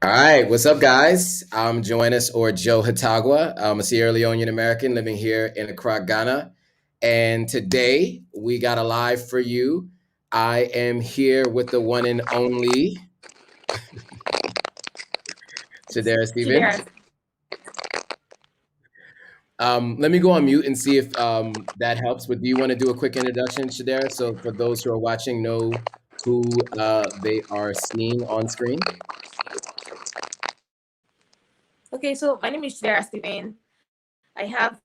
All right, what's up, guys? I'm Joannis or Joe Hatagwa. I'm a Sierra Leonean American living here in Accra, Ghana. And today we got a live for you. I am here with the one and only Chidera Stevens. Chidera. Let me go on mute and see if that helps. But do you want to do a quick introduction, Chidera, so for those who are watching know who they are seeing on screen? Okay, so my name is Chidera Steven. I have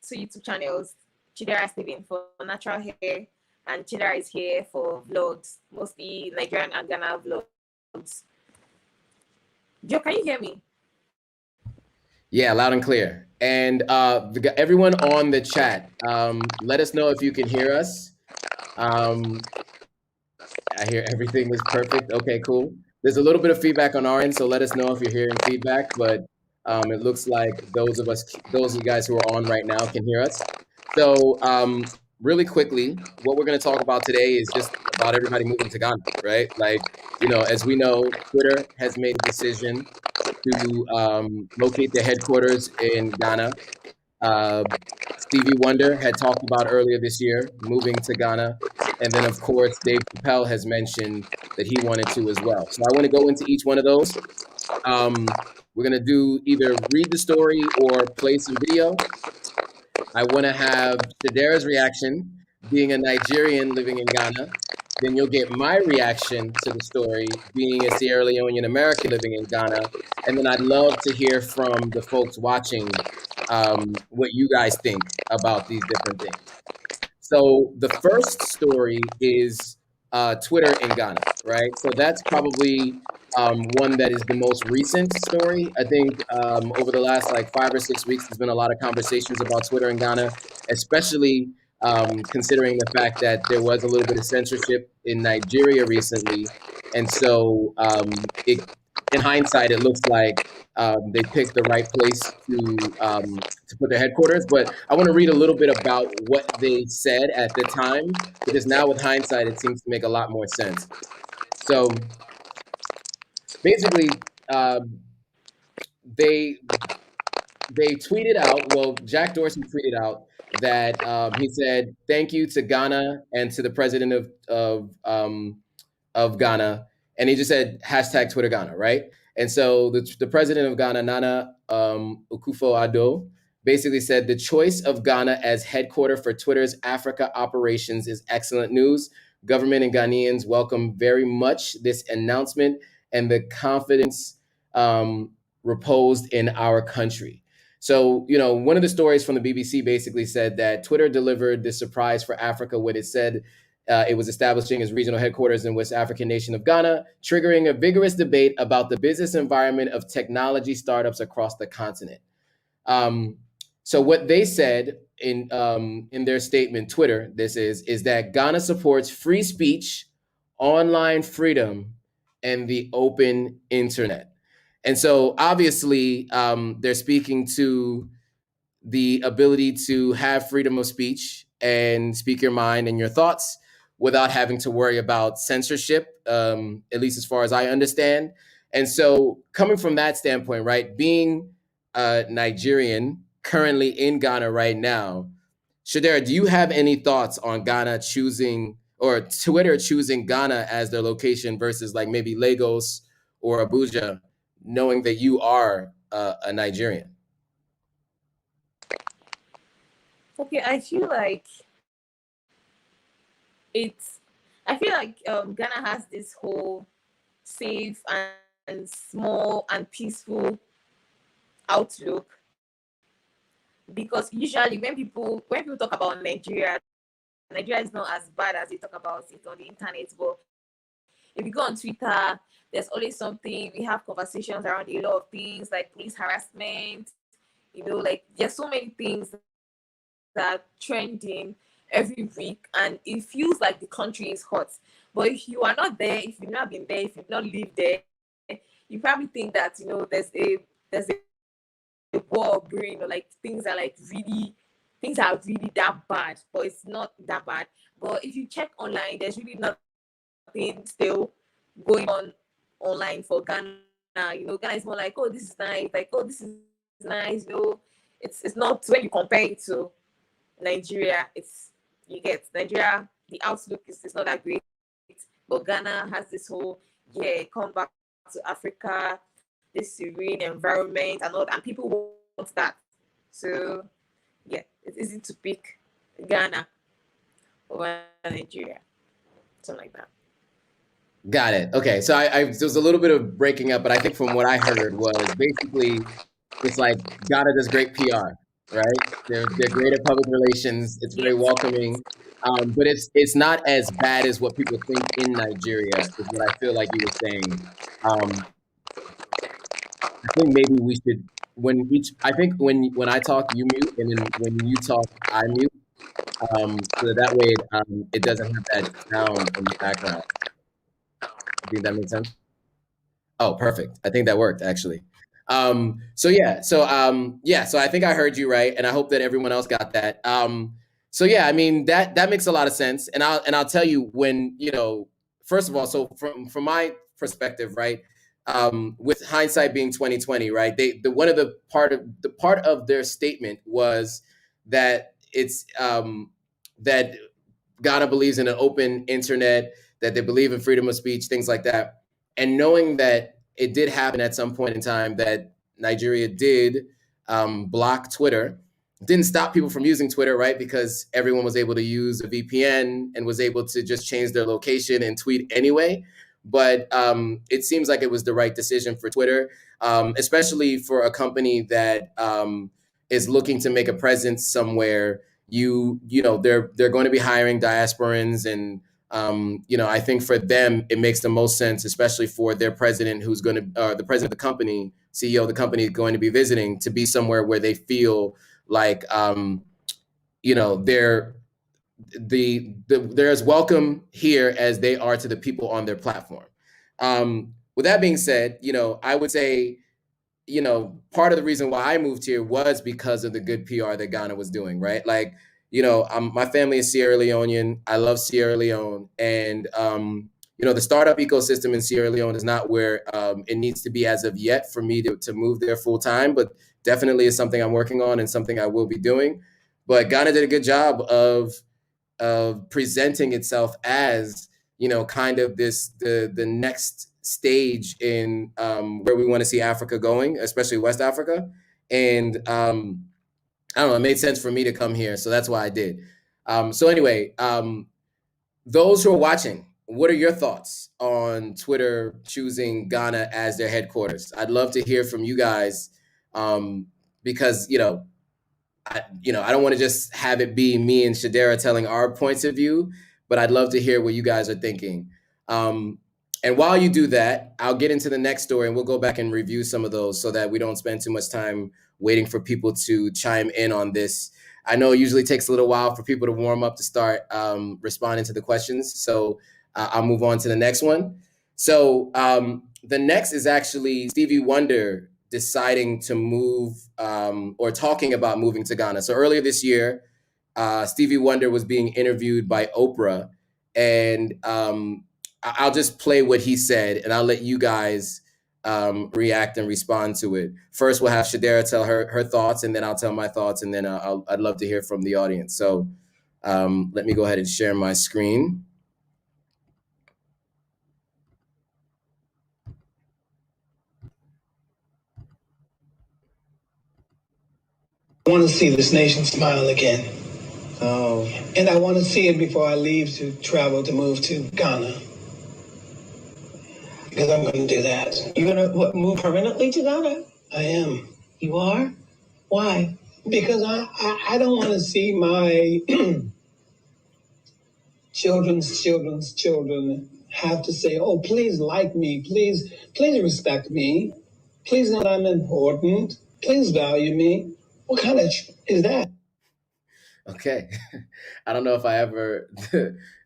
two YouTube channels, Chidera Steven for natural hair, and Chidera is here for vlogs, mostly Nigerian and Ghana vlogs. Joe, can you hear me? Yeah, loud and clear. And everyone on the chat, let us know if you can hear us. I hear everything is perfect. Okay, cool. There's a little bit of feedback on our end, so let us know if you're hearing feedback. But it looks like those of you guys who are on right now, can hear us. So really quickly, what we're going to talk about today is just about everybody moving to Ghana, right? Like, as we know, Twitter has made a decision to locate their headquarters in Ghana. Stevie Wonder had talked about earlier this year moving to Ghana. And then, of course, Dave Chappelle has mentioned that he wanted to as well. So I want to go into each one of those. We're going to do either read the story or play some video. I want to have Chidera's reaction, being a Nigerian living in Ghana. Then you'll get my reaction to the story, being a Sierra Leonean American living in Ghana. And then I'd love to hear from the folks watching what you guys think about these different things. So the first story is Twitter in Ghana, right? So that's probably one that is the most recent story. I think over the last like 5 or 6 weeks, there's been a lot of conversations about Twitter in Ghana, especially considering the fact that there was a little bit of censorship in Nigeria recently. And so in hindsight, it looks like they picked the right place to put their headquarters. But I want to read a little bit about what they said at the time, because now with hindsight, it seems to make a lot more sense. So basically, they tweeted out. Well, Jack Dorsey tweeted out that he said thank you to Ghana and to the president of Ghana, and he just said hashtag Twitter Ghana, right? And so the president of Ghana, Nana Akufo-Addo, basically said the choice of Ghana as headquarter for Twitter's Africa operations is excellent news. Government and Ghanaians welcome very much this announcement and the confidence reposed in our country. So, one of the stories from the BBC basically said that Twitter delivered the surprise for Africa when it said it was establishing its regional headquarters in West African nation of Ghana, triggering a vigorous debate about the business environment of technology startups across the continent. So what they said in their statement, Twitter, this is that Ghana supports free speech, online freedom, and the open internet. And so obviously they're speaking to the ability to have freedom of speech and speak your mind and your thoughts without having to worry about censorship, at least as far as I understand. And so coming from that standpoint, right, being a Nigerian currently in Ghana right now, Chidera, do you have any thoughts on Ghana choosing or Twitter choosing Ghana as their location versus like maybe Lagos or Abuja, knowing that you are a Nigerian? Okay, it's I feel like Ghana has this whole safe and small and peaceful outlook, because usually when people talk about Nigeria is not as bad as they talk about it on the internet. But if you go on Twitter, there's always something. We have conversations around a lot of things like police harassment. Like there's so many things that are trending every week, and it feels like the country is hot. But if you are not there, if you've not been there, if you've not lived there, you probably think that there's a war brewing, or like things are really that bad, but it's not that bad. But if you check online, there's really nothing still going on online for Ghana Ghana is more like, oh, this is nice, like, oh, this is nice. It's not when you compare it to Nigeria. It's you get Nigeria. The outlook is not that great, but Ghana has this whole come back to Africa, this serene environment and all, and people want that. So yeah, it's easy to pick Ghana over Nigeria, something like that. Got it. Okay, so there was a little bit of breaking up, but I think from what I heard was basically it's like Ghana does great PR, right? They're great at public relations. It's very Yes. welcoming, but it's not as bad as what people think in Nigeria. Is what I feel like you were saying. I think maybe we should when each. I think when I talk, you mute, and then when you talk, I mute, so that way it doesn't have that sound in the background. I think that makes sense. Oh, perfect. I think that worked actually. So I think I heard you right, and I hope that everyone else got that. So yeah, I mean that makes a lot of sense, and I'll tell you when first of all, so from my perspective, right, with hindsight being 2020, right, the one of the part of their statement was that it's that Ghana believes in an open internet, that they believe in freedom of speech, things like that. And knowing that it did happen at some point in time that Nigeria did block Twitter, didn't stop people from using Twitter, right? Because everyone was able to use a VPN and was able to just change their location and tweet anyway. But it seems like it was the right decision for Twitter, especially for a company that is looking to make a presence somewhere. They're going to be hiring diasporans, and I think for them it makes the most sense, especially for their president, who's going to the president of the company, CEO of the company, going to be visiting, to be somewhere where they feel like they're they're as welcome here as they are to the people on their platform. With that being said, I would say part of the reason why I moved here was because of the good PR that Ghana was doing, right? Like, my family is Sierra Leonean. I love Sierra Leone, and the startup ecosystem in Sierra Leone is not where it needs to be as of yet for me to move there full time, but definitely is something I'm working on and something I will be doing. But Ghana did a good job of presenting itself as kind of the next stage in where we want to see Africa going, especially West Africa. And I don't know, it made sense for me to come here, so that's why I did. So anyway, those who are watching, what are your thoughts on Twitter choosing Ghana as their headquarters? I'd love to hear from you guys, because I don't want to just have it be me and Chidera telling our points of view, but I'd love to hear what you guys are thinking. And while you do that, I'll get into the next story, and we'll go back and review some of those so that we don't spend too much time waiting for people to chime in on this. I know it usually takes a little while for people to warm up to start responding to the questions. So I'll move on to the next one. So the next is actually Stevie Wonder deciding to move or talking about moving to Ghana. So earlier this year, Stevie Wonder was being interviewed by Oprah, and I'll just play what he said, and I'll let you guys react and respond to it. First, we'll have Chidera tell her thoughts, and then I'll tell my thoughts, and then I'd love to hear from the audience. So let me go ahead and share my screen. I want to see this nation smile again. Oh. And I want to see it before I leave to travel to move to Ghana. Because I'm going to do that. You're going to move permanently to Ghana? I am. You are? Why? Because I don't want to see my children's children have to say, oh, please like me. Please respect me. Please know I'm important. Please value me. What kind of is that? Okay. I don't know if I ever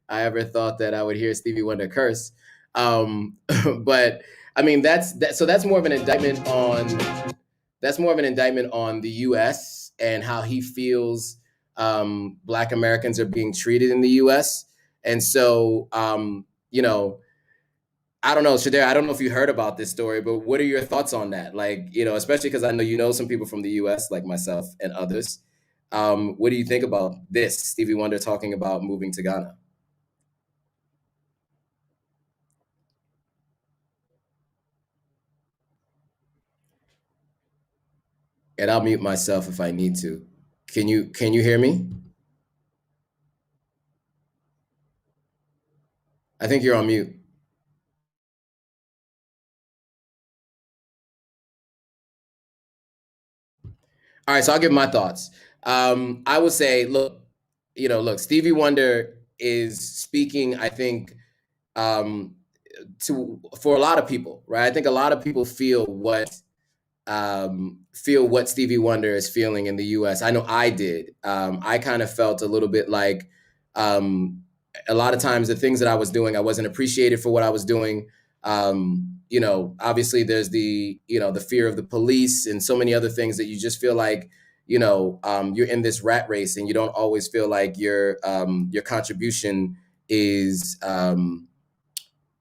I ever thought that I would hear Stevie Wonder curse. But I mean that's more of an indictment on the US and how he feels Black Americans are being treated in the US. And so I don't know, Chidera, I don't know if you heard about this story, but what are your thoughts on that? Like, especially because I know you know some people from the US, like myself and others. What do you think about this? Stevie Wonder talking about moving to Ghana. And I'll mute myself if I need to. Can you hear me? I think you're on mute. All right, so I'll give my thoughts. I would say, look, Stevie Wonder is speaking, I think, um, for a lot of people, right? I think a lot of people feel what Stevie Wonder is feeling in the U.S. I know I did. I kind of felt a little bit like um, a lot of times the things that I was doing, I wasn't appreciated for what I was doing. Obviously there's the fear of the police and so many other things that you just feel like, you're in this rat race and you don't always feel like your contribution is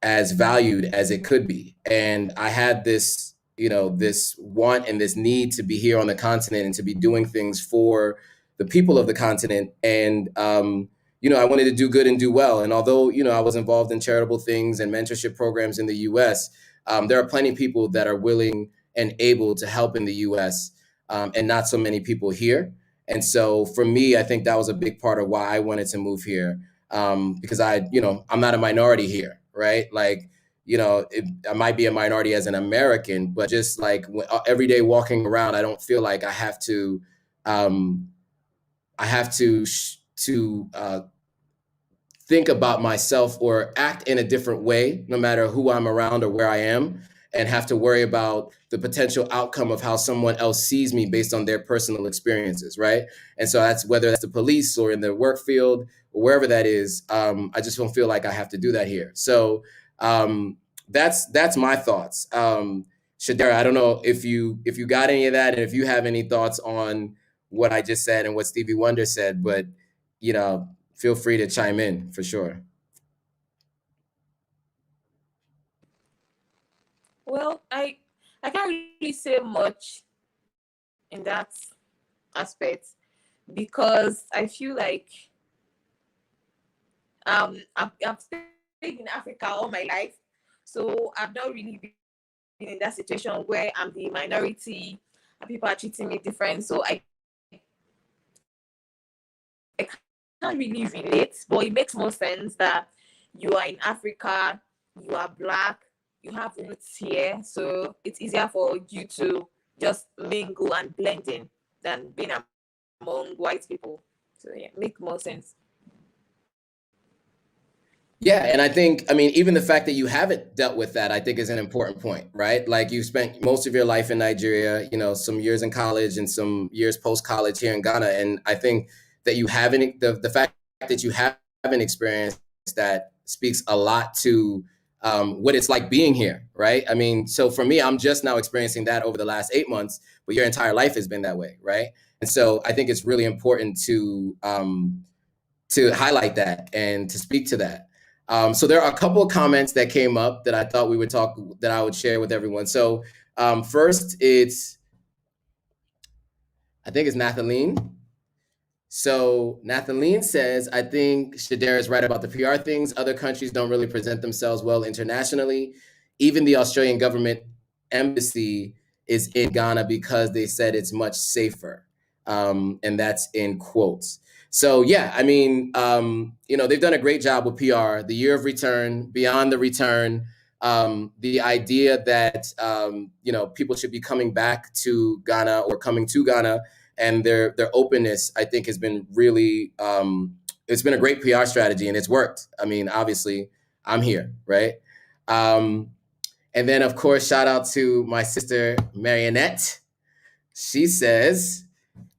as valued as it could be. And I had this want and this need to be here on the continent and to be doing things for the people of the continent. And, I wanted to do good and do well. And although, I was involved in charitable things and mentorship programs in the US, there are plenty of people that are willing and able to help in the US, and not so many people here. And so for me, I think that was a big part of why I wanted to move here, because I'm not a minority here, right? Like, I might be a minority as an American, but just like every day walking around, I don't feel like um, I have to think about myself or act in a different way, no matter who I'm around or where I am, and have to worry about the potential outcome of how someone else sees me based on their personal experiences, right? And so that's whether that's the police or in the work field or wherever that is. I just don't feel like I have to do that here. So that's my thoughts. Chidera, I don't know if you got any of that, and if you have any thoughts on what I just said and what Stevie Wonder said, but feel free to chime in for sure. Well, I can't really say much in that aspect because I feel like I've stayed in Africa all my life, so I've not really been in that situation where I'm the minority and people are treating me different. So I can't really relate, but it makes more sense that you are in Africa, you are black, you have roots here, so it's easier for you to just mingle and blend in than being among white people. So yeah, make more sense. Yeah, and I mean, even the fact that you haven't dealt with that, I think is an important point, right? Like you spent most of your life in Nigeria, some years in college and some years post college here in Ghana, and I think that you haven't the fact that you haven't experienced that speaks a lot to what it's like being here, right? I mean, so for me, I'm just now experiencing that over the last 8 months, but your entire life has been that way, right? And so I think it's really important to highlight that and to speak to that. So there are a couple of comments that came up that I thought that I would share with everyone. So first, I think it's Nathalie. So Nathalie says, I think Chidera is right about the PR things. Other countries don't really present themselves well internationally. Even the Australian government embassy is in Ghana because they said it's much safer. And that's in quotes. So yeah, I mean, they've done a great job with PR. The year of return, beyond the return, the idea that people should be coming back to Ghana or coming to Ghana, and their openness, I think, has been really it's been a great PR strategy, and it's worked. I mean, obviously, I'm here, right? And then, of course, shout out to my sister Marionette. She says,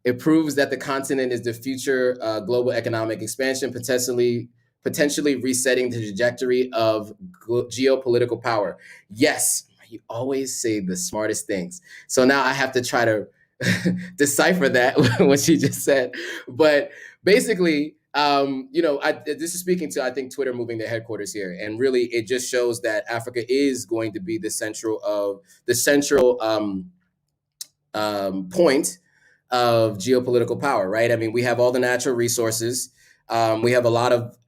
it proves that the continent is the future global economic expansion, potentially resetting the trajectory of geopolitical power. Yes, you always say the smartest things. So now I have to try to decipher that what she just said. But basically, This is speaking to, I think, Twitter moving their headquarters here, and really it just shows that Africa is going to be the central point of geopolitical power, right? I mean, we have all the natural resources. We have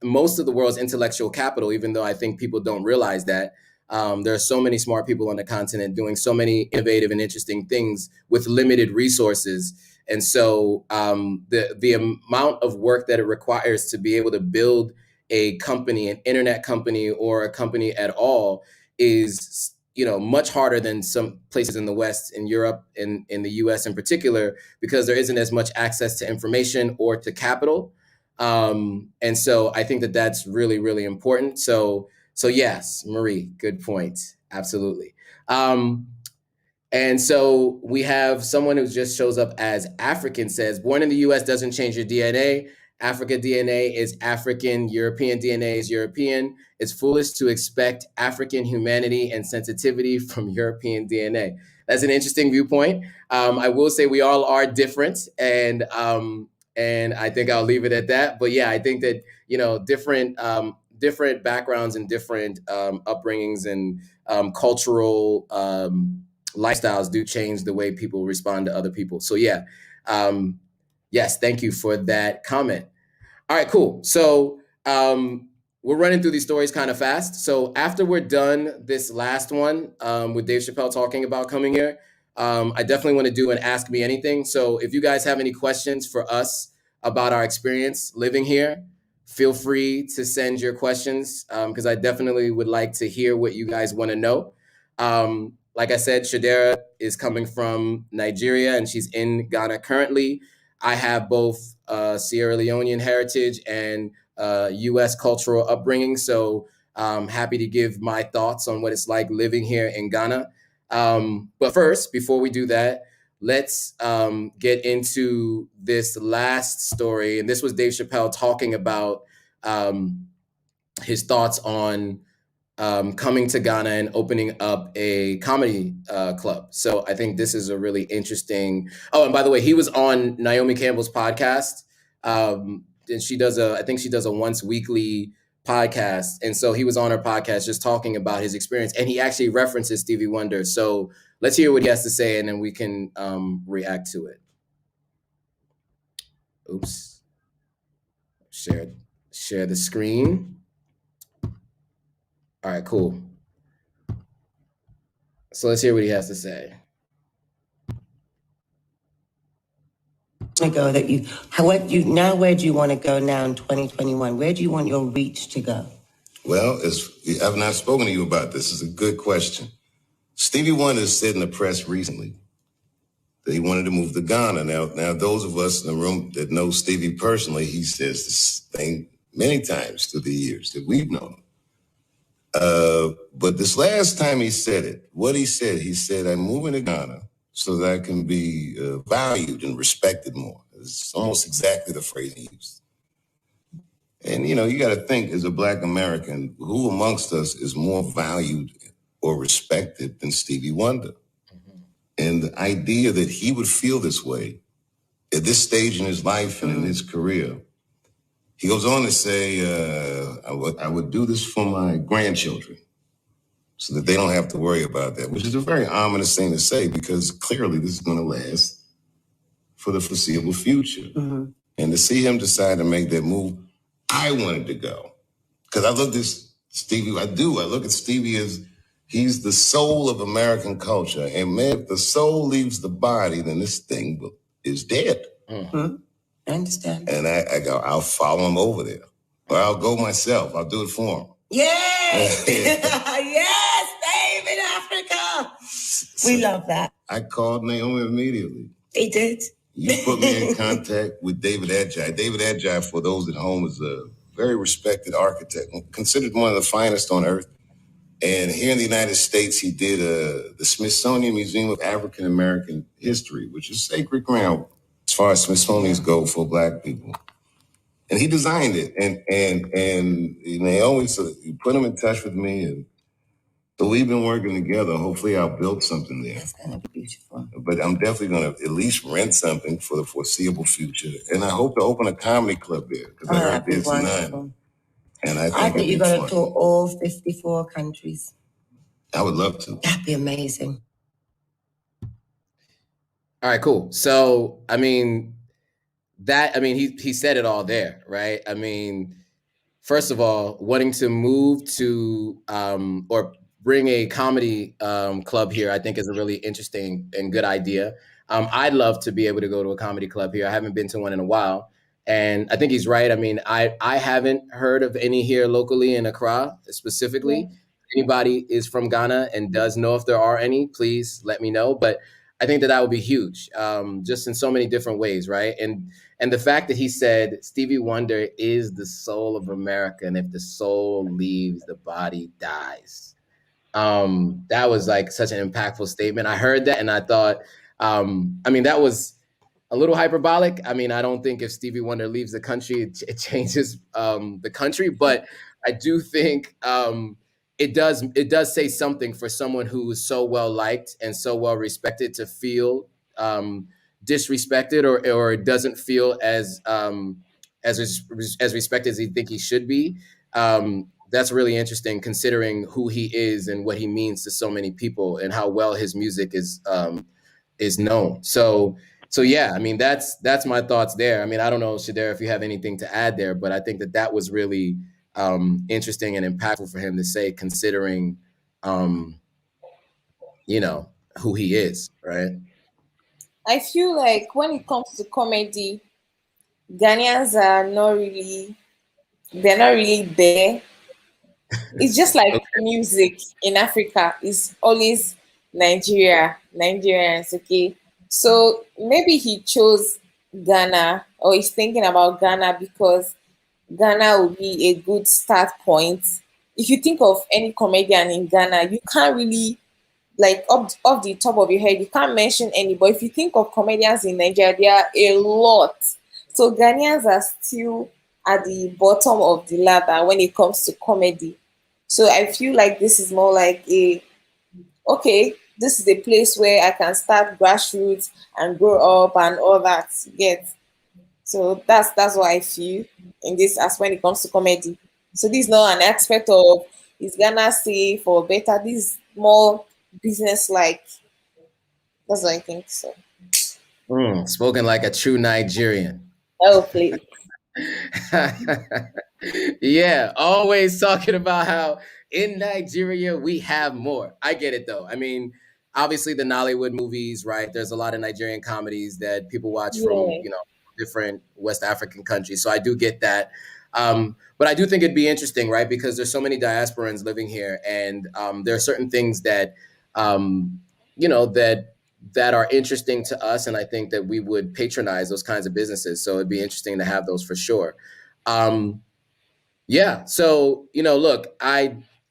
most of the world's intellectual capital, even though I think people don't realize that. There are so many smart people on the continent doing so many innovative and interesting things with limited resources. And so the amount of work that it requires to be able to build a company, an internet company, or a company at all is much harder than some places in the West, in Europe, in the US in particular, because there isn't as much access to information or to capital. And so I think that that's really, really important. So yes, Marie, good point. Absolutely. And so we have someone who just shows up as African, says, born in the US doesn't change your DNA. Africa DNA is African, European DNA is European. It's foolish to expect African humanity and sensitivity from European DNA. That's an interesting viewpoint. I will say we all are different, and I think I'll leave it at that. But yeah, I think that different backgrounds and different upbringings and cultural lifestyles do change the way people respond to other people. So yeah, yes, thank you for that comment. All right, cool. So we're running through these stories kind of fast. So after we're done this last one with Dave Chappelle talking about coming here, I definitely want to do an Ask Me Anything. So if you guys have any questions for us about our experience living here, feel free to send your questions because I definitely would like to hear what you guys want to know. Like I said, Chidera is coming from Nigeria and she's in Ghana currently. I have both Sierra Leonean heritage and U.S. cultural upbringing. So I'm happy to give my thoughts on what it's like living here in Ghana. But first, before we do that, let's get into this last story. And this was Dave Chappelle talking about his thoughts on coming to Ghana and opening up a comedy club. So I think this is a really interesting. Oh, and by the way, he was on Naomi Campbell's podcast. And I think she does a once weekly podcast. And so he was on her podcast just talking about his experience. And he actually references Stevie Wonder. So let's hear what he has to say and then we can react to it. Oops. Share the screen. All right, cool. So let's hear what he has to say. Where do you want to go now in 2021? Where do you want your reach to go? Well, I've not spoken to you about this. It's a good question. Stevie Wonder said in the press recently that he wanted to move to Ghana. Now, those of us in the room that know Stevie personally, he says this thing many times through the years that we've known him. But this last time he said it, he said, I'm moving to Ghana so that I can be valued and respected more. It's almost exactly the phrase he used. And, you got to think, as a Black American, who amongst us is more valued or respected than Stevie Wonder? Mm-hmm. And the idea that he would feel this way at this stage in his life and in his career, he goes on to say, I would do this for my grandchildren so that they don't have to worry about that, which is a very ominous thing to say because clearly this is going to last for the foreseeable future. Mm-hmm. And to see him decide to make that move, I wanted to go. Because I look at Stevie, I look at Stevie as he's the soul of American culture. And man, if the soul leaves the body, then this thing is dead. Mm-hmm. I understand. And I go, I'll follow him over there. Or I'll go myself. I'll do it for him. Yes! Yes, babe, in Africa. We love that. I called Naomi immediately. He did. You put me in contact with David Adjaye. David Adjaye, for those at home, is a very respected architect, considered one of the finest on earth. And here in the United States, he did the Smithsonian Museum of African American History, which is sacred ground as far as Smithsonians go for Black people. And he designed it. And Naomi, so you put him in touch with me. And So we've been working together. Hopefully I'll build something there. That's gonna be beautiful. But I'm definitely going to at least rent something for the foreseeable future. And I hope to open a comedy club there because I heard That'd be there's wonderful. none. And I I think think it'd you're be gonna fun. tour all 54 countries. I would love to. That'd be amazing. All right, cool. So, I mean, he said it all there, right? I mean, first of all, wanting to move to or bring a comedy club here, I think is a really interesting and good idea. I'd love to be able to go to a comedy club here. I haven't been to one in a while, and I think he's right. I mean, I haven't heard of any here locally in Accra specifically. Anybody is from Ghana and does know if there are any, please let me know. But I think that would be huge, just in so many different ways, right? And the fact that he said Stevie Wonder is the soul of America, and if the soul leaves, the body dies. That was like such an impactful statement. I heard that and I thought, I mean, that was a little hyperbolic. I mean, I don't think if Stevie Wonder leaves the country, it changes the country, but I do think it does say something for someone who is so well liked and so well respected to feel disrespected or doesn't feel as respected as he think he should be. That's really interesting considering who he is and what he means to so many people and how well his music is known. So yeah, I mean that's my thoughts there. I mean, I don't know, Chidera, if you have anything to add there, but I think that was really interesting and impactful for him to say, considering um, you know who he is, right? I feel like when it comes to comedy, Ghanaians are not really, they're not really there. It's just like music in Africa. It's always Nigeria, Nigerians, okay? So maybe he chose Ghana, or he's thinking about Ghana because Ghana will be a good start point. If you think of any comedian in Ghana, you can't really, like, up off the top of your head, you can't mention any. But if you think of comedians in Nigeria, there are a lot. So Ghanaians are still at the bottom of the ladder when it comes to comedy. So I feel like this is more like a, okay, this is a place where I can start grassroots and grow up and all that. Get. So that's what I feel in this as when it comes to comedy. So this is not an aspect of is Ghana safe or better. This is more business like. That's what I think. So Spoken like a true Nigerian. oh please. Yeah, always talking about how in Nigeria we have more. I get it though. I mean, obviously the Nollywood movies, right? There's a lot of Nigerian comedies that people watch from, Yeah. different West African countries. So I do get that. But I do think it'd be interesting, right? Because there's so many diasporans living here, and there are certain things that, um, that are interesting to us, and I think that we would patronize those kinds of businesses. So it'd be interesting to have those for sure. Um, yeah. So, look,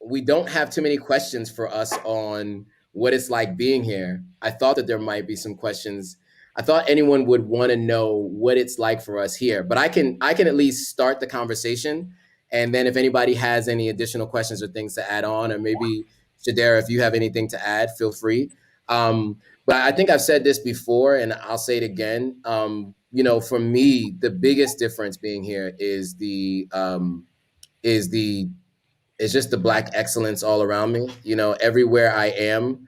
we don't have too many questions for us on what it's like being here. I thought that there might be some questions. I thought anyone would want to know what it's like for us here, but I can at least start the conversation. And then if anybody has any additional questions or things to add on, or maybe Shadera, if you have anything to add, feel free. But I think I've said this before and I'll say it again. For me, the biggest difference being here is the it's just the Black excellence all around me. Everywhere I am,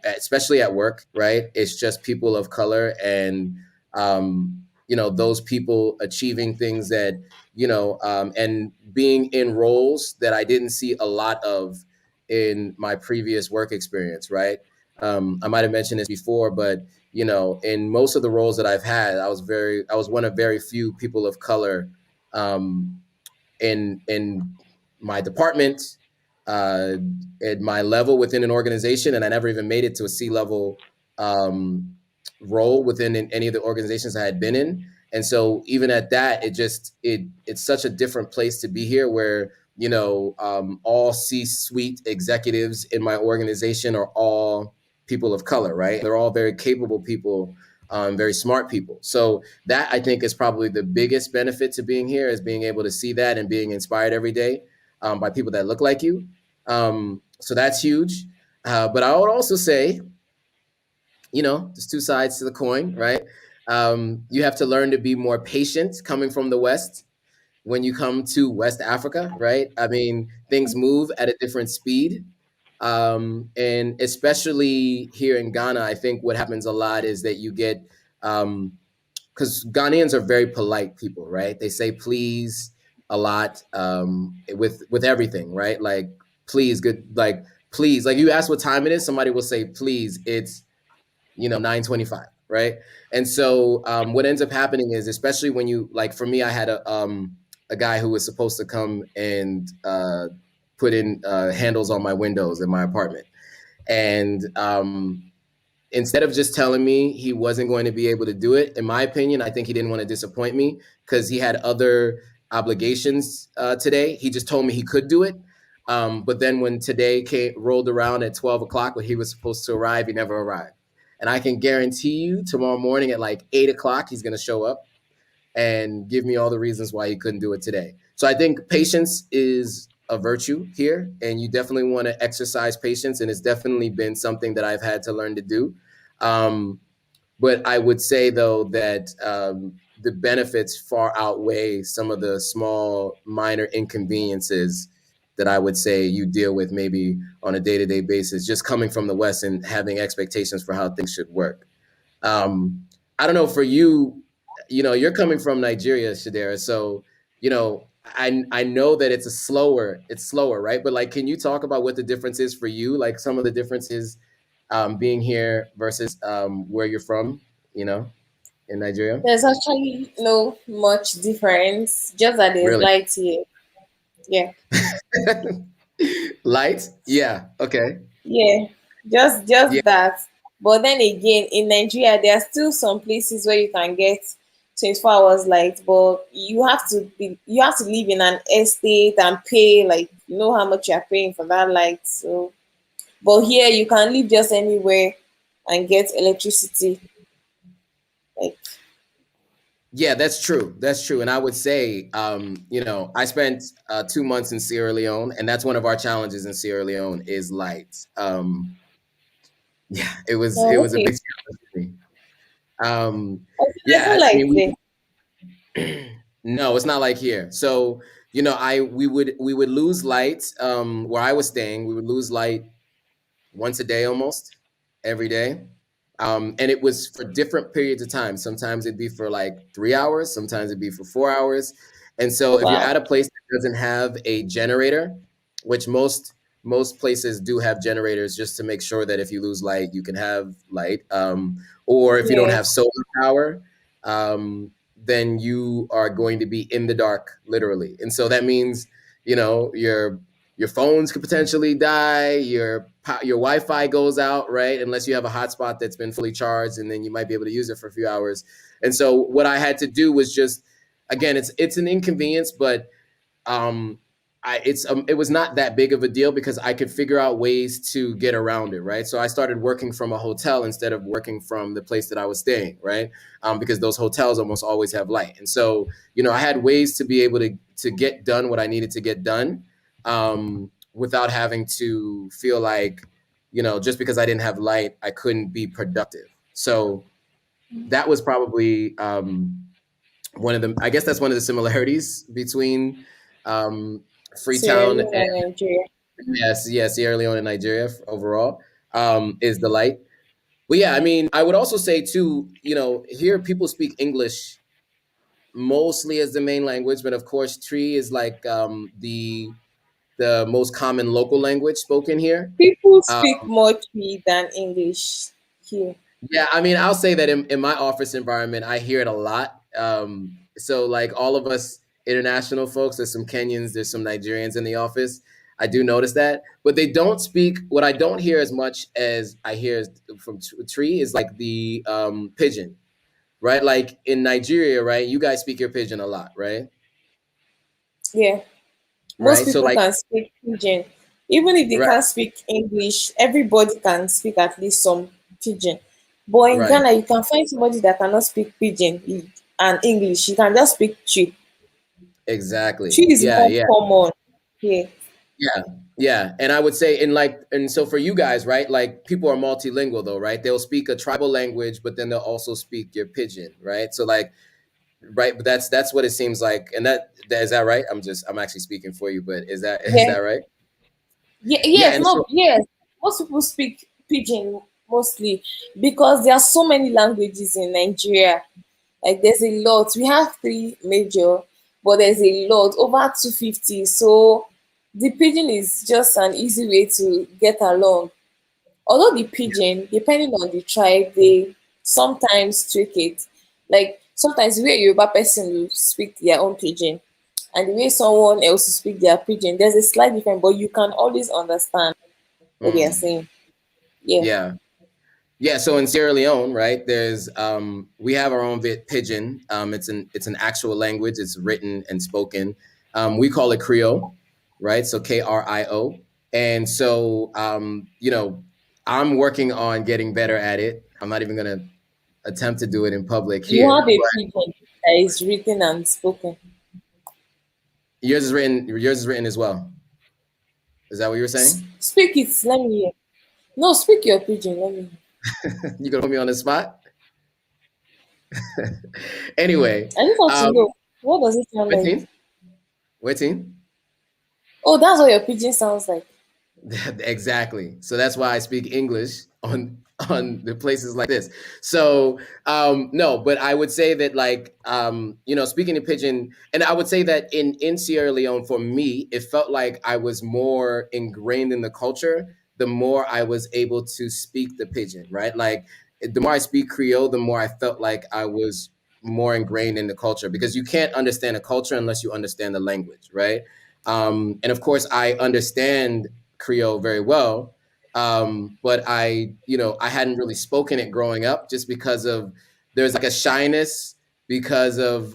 especially at work, right? It's just people of color, and those people achieving things that and being in roles that I didn't see a lot of in my previous work experience, right? I might have mentioned this before, but in most of the roles that I've had, I was one of very few people of color um, in my department, uh, at my level within an organization, and I never even made it to a C-level um, role within any of the organizations I had been in. And so even at that, it's such a different place to be here, where all C-suite executives in my organization are all people of color, right? They're all very capable people, very smart people. So that, I think, is probably the biggest benefit to being here, is being able to see that and being inspired every day by people that look like you. So that's huge. But I would also say, there's two sides to the coin, right? You have to learn to be more patient coming from the West when you come to West Africa, right? I mean, things move at a different speed. And especially here in Ghana, I think what happens a lot is that you get, because Ghanaians are very polite people, right? They say please a lot, with everything, right? Like please, good, like please, like you ask what time it is, somebody will say please. It's 9:25, right? And so what ends up happening is, especially when you, like, for me, I had a guy who was supposed to come and put in handles on my windows in my apartment, and instead of just telling me he wasn't going to be able to do it, in my opinion, I think he didn't want to disappoint me because he had other obligations today. He just told me he could do it. But then when today rolled around at 12 o'clock when he was supposed to arrive, he never arrived. And I can guarantee you tomorrow morning at like 8 o'clock, he's going to show up and give me all the reasons why he couldn't do it today. So I think patience is a virtue here, and you definitely want to exercise patience. And it's definitely been something that I've had to learn to do. Um, but I would say, though, that the benefits far outweigh some of the small, minor inconveniences that I would say you deal with maybe on a day to day basis, just coming from the West and having expectations for how things should work. Um, I don't know for you, you're coming from Nigeria, Chidera. So, I know that it's slower, right? But like, can you talk about what the difference is for you? Like some of the differences being here versus where you're from, you know, in Nigeria? There's actually no much difference, just that there's Really? light here. Yeah. Light? Yeah. Okay. Yeah, Yeah. just that. But then again, in Nigeria, there are still some places where you can get 24 hours light, but you have to live in an estate and pay, like, you know how much you're paying for that light. So, but here you can live just anywhere and get electricity. Like, Yeah, that's true. That's true. And I would say, I spent 2 months in Sierra Leone, and that's one of our challenges in Sierra Leone is light. Yeah, it oh, was a okay. big challenge for me. Um, There's no yeah, I light mean, there. no, it's not like here. So, I we would lose light where I was staying. We would lose light once a day almost every day. And it was for different periods of time. Sometimes it'd be for like 3 hours, sometimes it'd be for 4 hours. And so if you're Wow. at a place that doesn't have a generator, which most places do have generators just to make sure that if you lose light, you can have light. Or if you don't Yeah. have solar power, then you are going to be in the dark, literally. And so that means, your phones could potentially die, your Wi-Fi goes out, right? Unless you have a hotspot that's been fully charged, and then you might be able to use it for a few hours. And so what I had to do was just, again, it's an inconvenience, but um, it was not that big of a deal because I could figure out ways to get around it, right? So I started working from a hotel instead of working from the place that I was staying, right? Because those hotels almost always have light, and so I had ways to be able to get done what I needed to get done, without having to feel like just because I didn't have light, I couldn't be productive. So that was probably one of the I guess that's one of the similarities between um, Sierra Freetown Leone and and Nigeria. yes, Sierra Leone and Nigeria overall, is the light. But yeah, I mean, I would also say too, here people speak English mostly as the main language, but of course, Tree is like the most common local language spoken here. People Uh, speak more Twi than English here. Yeah, I mean, I'll say that in my office environment, I hear it a lot. So, like all of us international folks, there's some Kenyans, there's some Nigerians in the office. I do notice that, but they don't speak. What I don't hear as much as I hear from Tree is like the pidgin, right? Like in Nigeria, right? You guys speak your pidgin a lot, right? Yeah. Most Right. So, people like, can speak pidgin. Even if they right, can't speak English, everybody can speak at least some pidgin. But in right, Ghana, you can find somebody that cannot speak pidgin and English. You can just speak Chi. Chi exactly. is Yeah, more yeah. common here. Yeah, yeah, and I would say and so for you guys, right? Like people are multilingual though, right? They'll speak a tribal language, but then they'll also speak your pidgin, right? So like, right, but that's what it seems like, and that is that right? I'm actually speaking for you, but is that is Yeah. that right? Yeah, Yeah, yes, and so no, yes. Most people speak pidgin mostly because there are so many languages in Nigeria. Like there's a lot. We have three major, but there's a lot, over 250. So the pidgin is just an easy way to get along. Although the pidgin, depending on the tribe, they sometimes tweak it. Like sometimes the way Yoruba person will speak their own pidgin and the way someone else will speak their pidgin, there's a slight difference, but you can always understand what they are mm, saying. Yeah. yeah. Yeah, so in Sierra Leone, right, there's we have our own pidgin. It's an actual language. It's written and spoken. We call it Creole, right? So Krio. And so I'm working on getting better at it. I'm not even gonna attempt to do it in public You here. have a pidgin that is written and spoken. Yours is written. Yours is written as well. Is that what you were saying? Speak it. Let me hear. No, speak your pidgin. Let me hear. You gonna put me on the spot? Anyway, I just want to um, know, what does it sound like? waiting, waiting. Oh, that's what your pidgin sounds like. Exactly. So that's why I speak English on the places like this. So no, but I would say that like speaking in pidgin, and I would say that in Sierra Leone for me, it felt like I was more ingrained in the culture. The more I was able to speak the pidgin, right? Like the more I speak Creole, the more I felt like I was more ingrained in the culture because you can't understand a culture unless you understand the language, right? And of course, I understand Creole very well. But I hadn't really spoken it growing up just because of there's like a shyness because of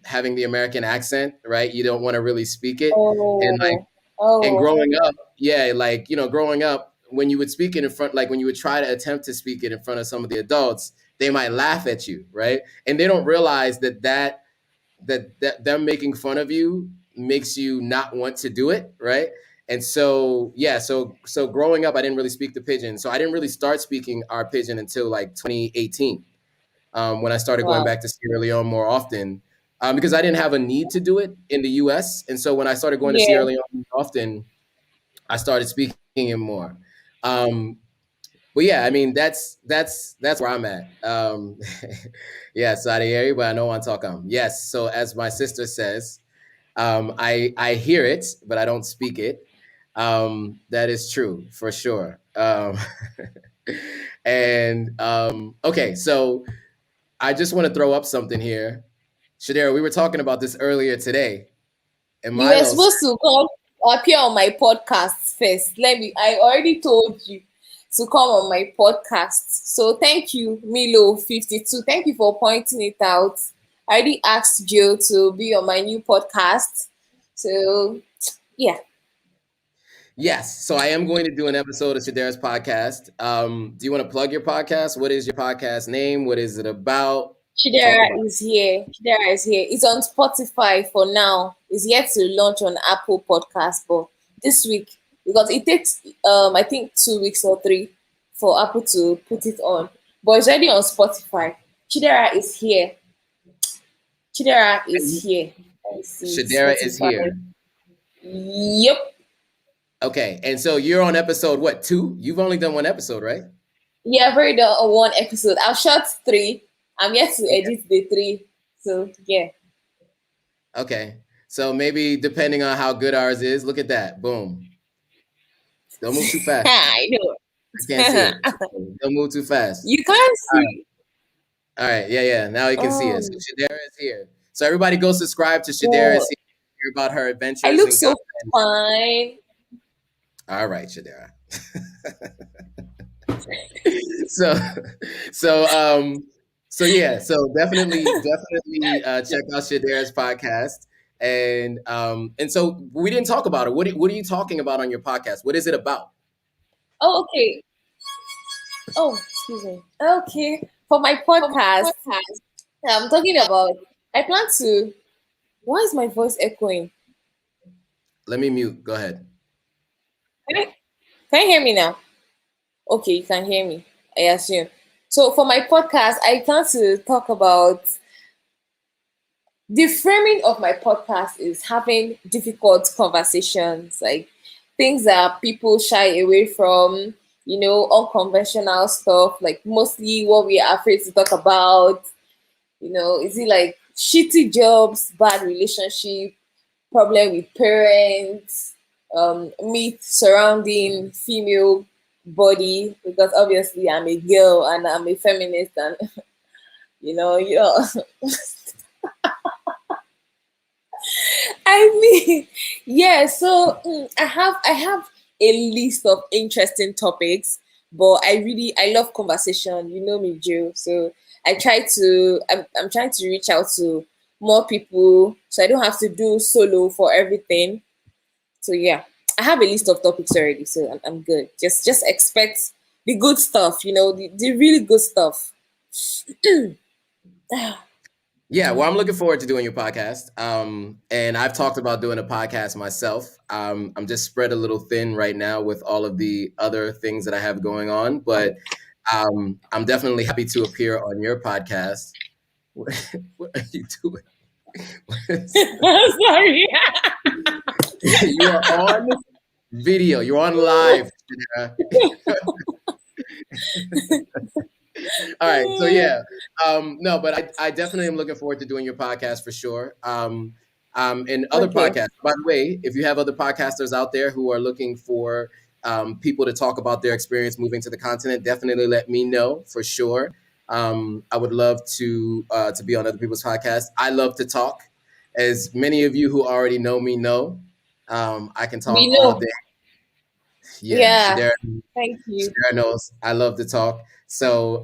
having the American accent, right? You don't want to really speak it. And like, Oh, and oh, growing up, yeah, like, growing up, when you would speak it in front, like when you would try to attempt to speak it in front of some of the adults, they might laugh at you, right? And they don't realize that them making fun of you makes you not want to do it, right? And so yeah, so growing up, I didn't really speak the pidgin, so I didn't really start speaking our pidgin until like 2018, when I started going wow. back to Sierra Leone more often, because I didn't have a need to do it in the U.S. And so when I started going to Yeah. Sierra Leone more often, I started speaking it more. Um, but yeah, I mean that's where I'm at. Yeah, Sadieri, but I know I'm talking. Yes, so as my sister says, I hear it, but I don't speak it. That is true for sure. And okay, so I just want to throw up something here. Chidera, we were talking about this earlier today, and You were Milo said, supposed to come appear on my podcast first. I already told you to come on my podcast. So thank you, Milo52. Thank you for pointing it out. I already asked Joe to be on my new podcast. So yeah. yes. So I am going to do an episode of Chidera's podcast. Do you want to plug your podcast? What is your podcast name? What is it about? Talk Chidera about is here. Chidera is here. It's on Spotify for now. It's yet to launch on Apple Podcast, but this week because it takes I think 2 weeks or three for Apple to put it on. But it's already on Spotify. Chidera is here. Chidera is it. here. Let me see Chidera is Spotify. here. Yep. Okay, and so you're on episode what, 2? You've only done one episode, right? Yeah, I've already done one episode. I've shot three. I'm yet to Okay. edit the three. So yeah. Okay. So maybe depending on how good ours is, look at that. Boom. Don't move too fast. I I can't see know. it. Don't move too fast. You can't All right. see. All right. Yeah, yeah. Now you can see it. So Oh, Shadera is here. So everybody go subscribe to Shadera God. is here, hear about her I adventures look in Ghana. so fine. All right, Shadera. So so so yeah, so definitely check out Shadera's podcast. And so we didn't talk about it. What are you talking about on your podcast? What is it about? Oh, okay. Oh, excuse me. Okay. For my podcast, I'm talking about. I plan to. Why is my voice echoing? Let me mute. Go ahead. Can you, can you hear me now? Okay, you can hear me. I assume. So for my podcast, I plan to talk about the framing of my podcast is having difficult conversations, like things that people shy away from, unconventional stuff, like mostly what we are afraid to talk about. Is it like shitty jobs, bad relationship, problem with parents, myth surrounding female body, because obviously I'm a girl and I'm a feminist, and you know I mean, yeah. So I have a list of interesting topics, but I love conversation. You know me, Joe. So I'm trying to reach out to more people, so I don't have to do solo for everything. So yeah, I have a list of topics already, so I'm good. Just expect the good stuff. The really good stuff. Yeah, well, I'm looking forward to doing your podcast. And I've talked about doing a podcast myself. I'm just spread a little thin right now with all of the other things that I have going on, but I'm definitely happy to appear on your podcast. What are you doing? Sorry. You are on video. You're on live. Chidera. All right. So yeah. No, but I definitely am looking forward to doing your podcast for sure. And other Okay. podcasts. By the way, if you have other podcasters out there who are looking for people to talk about their experience moving to the continent, definitely let me know for sure. I would love to be on other people's podcasts. I love to talk, as many of you who already know me know. I can talk We all know. day. Yeah, Yeah. Shadera Thank you. Shadera knows I love to talk. So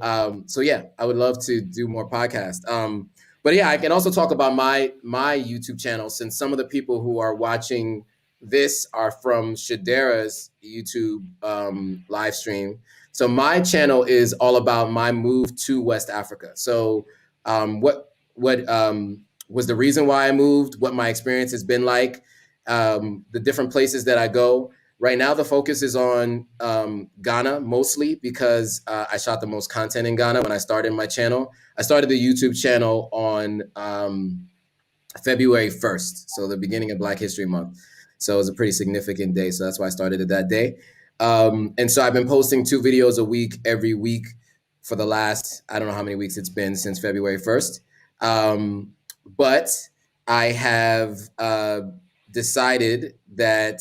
yeah, I would love to do more podcasts. But yeah, I can also talk about my YouTube channel, since some of the people who are watching this are from Shadera's YouTube live stream. So my channel is all about my move to West Africa. So what was the reason why I moved? What my experience has been like? The different places that I go. Right now, the focus is on Ghana mostly because I shot the most content in Ghana when I started my channel. I started the YouTube channel on February 1st, so the beginning of Black History Month. So it was a pretty significant day. So that's why I started it that day. And so I've been posting 2 videos a week every week for the last, I don't know how many weeks it's been since February 1st. But I have decided that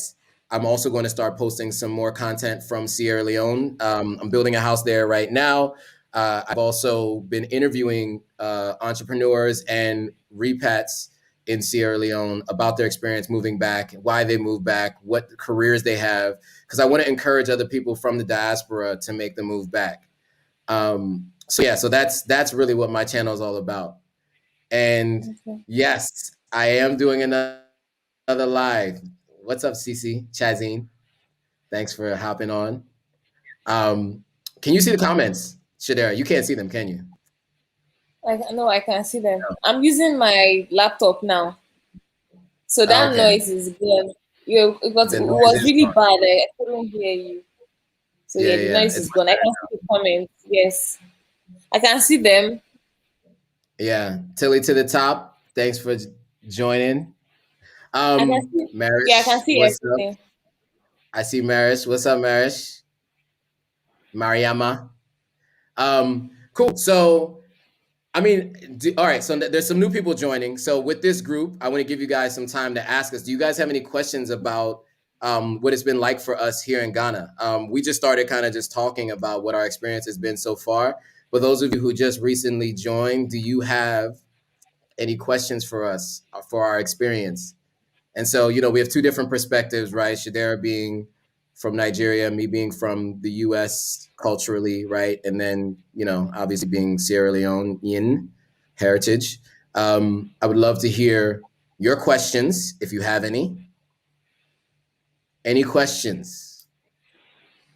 I'm also going to start posting some more content from Sierra Leone. I'm building a house there right now. I've also been interviewing entrepreneurs and repats in Sierra Leone about their experience moving back, why they moved back, what careers they have, because I want to encourage other people from the diaspora to make the move back. So yeah, so that's really what my channel is all about. And Okay. yes, I am doing another live. What's up, Cece? Chazine? Thanks for hopping on. Can you see the comments, Shadera? You can't see them, can you? No, I can see them. I'm using my laptop now, so that Okay. noise is gone. It The noise was is really gone. bad. I couldn't hear you. So Yeah, yeah, the yeah. noise is gone. I can see the comments. Yes, I can see them. Yeah. Tilly to the top. Thanks for joining. I can see. Yeah, I can Marish, see what's up? everything. I see Marish. What's up, Marish? Mariama. Cool. So I mean, all right. So there's some new people joining. So with this group, I want to give you guys some time to ask us. Do you guys have any questions about what it's been like for us here in Ghana? We just started kind of just talking about what our experience has been so far. For those of you who just recently joined, do you have any questions for us for our experience? And so, we have two different perspectives, right? Shadera being from Nigeria, me being from the US culturally, right? And then, obviously being Sierra Leonean heritage. I would love to hear your questions if you have any. Any questions?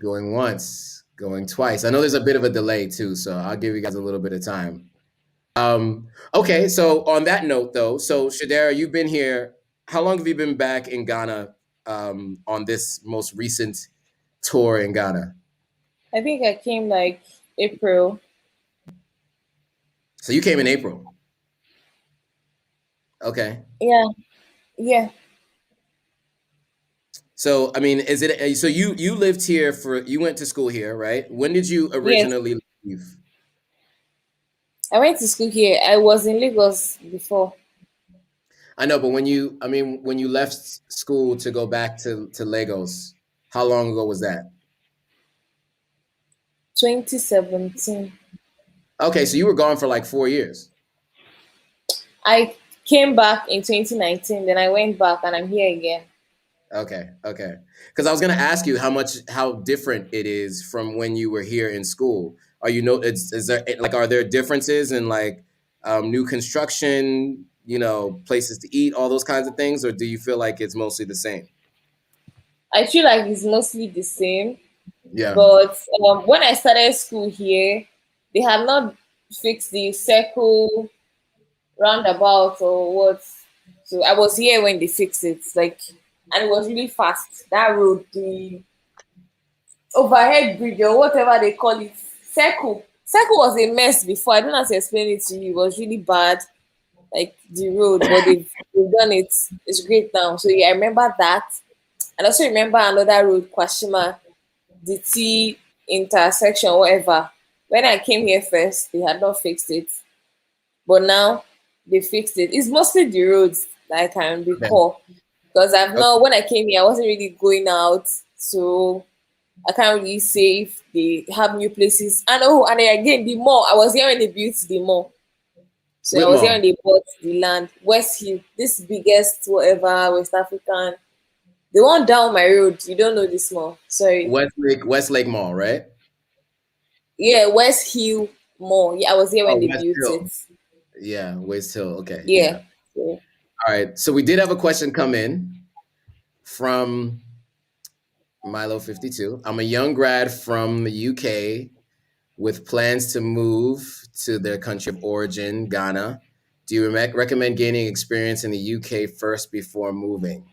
Going once, going twice. I know there's a bit of a delay too, so I'll give you guys a little bit of time. Okay, so on that note, though, so Shadera, you've been here. How long have you been back in Ghana on this most recent tour in Ghana? I think I came like April. So you came in April. Okay. Yeah, yeah, So I mean, is it so you lived here for you went to school here, right? When did you yes. originally leave? I went to school here. I was in Lagos before. I know, but when you I mean when you left school to go back to Lagos, how long ago was that? 2017. Okay, so you were gone for like 4 years. I came back in 2019, then I went back and I'm here again. Okay, okay. Because I was gonna ask you how different it is from when you were here in school. Are you know is there like are there differences in like new construction, places to eat, all those kinds of things, or do you feel like it's mostly the same? I feel like it's mostly the same, Yeah. but when I started school here, they had not fixed the circle roundabout or what. So I was here when they fixed it, like, and it was really fast. That road, the overhead bridge or whatever they call it, circle was a mess before. I don't know how to explain it to you. It was really bad, like the road, but they've done it. It's great now. So yeah, I remember that. And also remember another road, Kwashima, the T intersection, whatever. When I came here first, they had not fixed it. But now they fixed it. It's mostly the roads that I can Okay. recall. Because I've Okay. not when I came here, I wasn't really going out. So I can't really say if they have new places. And oh, and then again, the mall. I was here when they built the mall. So I was here when Whitmore, they bought the land. West Hill, this biggest whatever West African. The one down my road. You don't know this mall. Sorry. Westlake Mall, right? Yeah, West Hill Mall. Yeah, I was here when Oh, they West built it. Hill. Yeah, West Hill. Okay, Yeah. yeah. So, All right. So we did have a question come in from Milo 52. I'm a young grad from the UK with plans to move to their country of origin, Ghana. Do you recommend gaining experience in the UK first before moving?